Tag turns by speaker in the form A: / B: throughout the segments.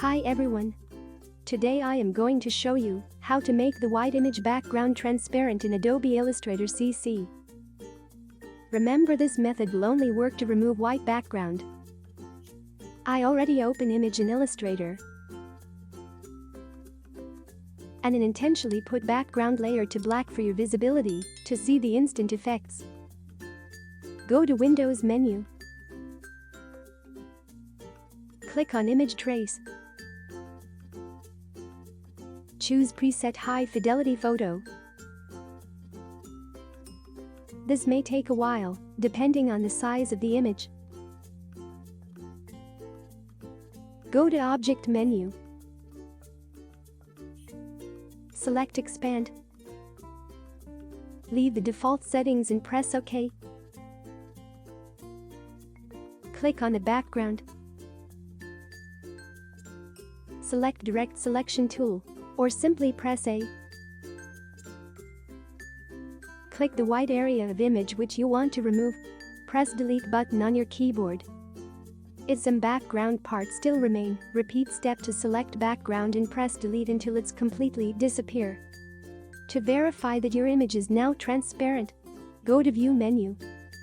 A: Hi everyone. Today I am going to show you how to make the white image background transparent in Adobe Illustrator CC. Remember, this method will only work to remove white background. I already open image in Illustrator and intentionally put background layer to black for your visibility to see the instant effects. Go to Windows menu. Click on Image Trace. Choose Preset High Fidelity Photo. This may take a while, depending on the size of the image. Go to Object menu. Select Expand. Leave the default settings and press OK. Click on the background. Select Direct Selection tool, or simply press A. Click the white area of image which you want to remove. Press Delete button on your keyboard. If some background parts still remain, repeat step to select background and press Delete until it's completely disappear. To verify that your image is now transparent, go to View menu.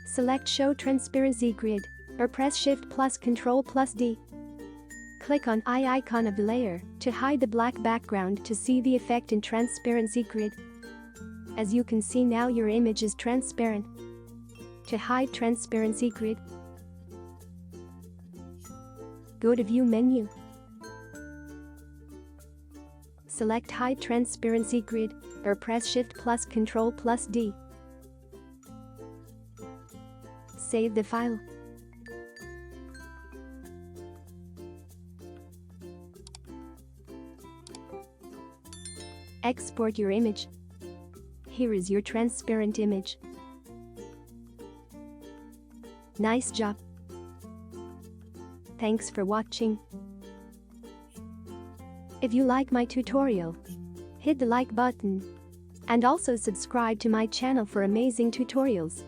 A: Select Show Transparency Grid, or press Shift plus Ctrl plus D. Click on eye icon of the layer to hide the black background to see the effect in Transparency Grid. As you can see now, your image is transparent. To hide Transparency Grid, go to View menu. Select Hide Transparency Grid, or press Shift plus Ctrl plus D. Save the file. Export your image. Here is your transparent image. Nice job. Thanks for watching. If you like my tutorial, hit the like button and also subscribe to my channel for amazing tutorials.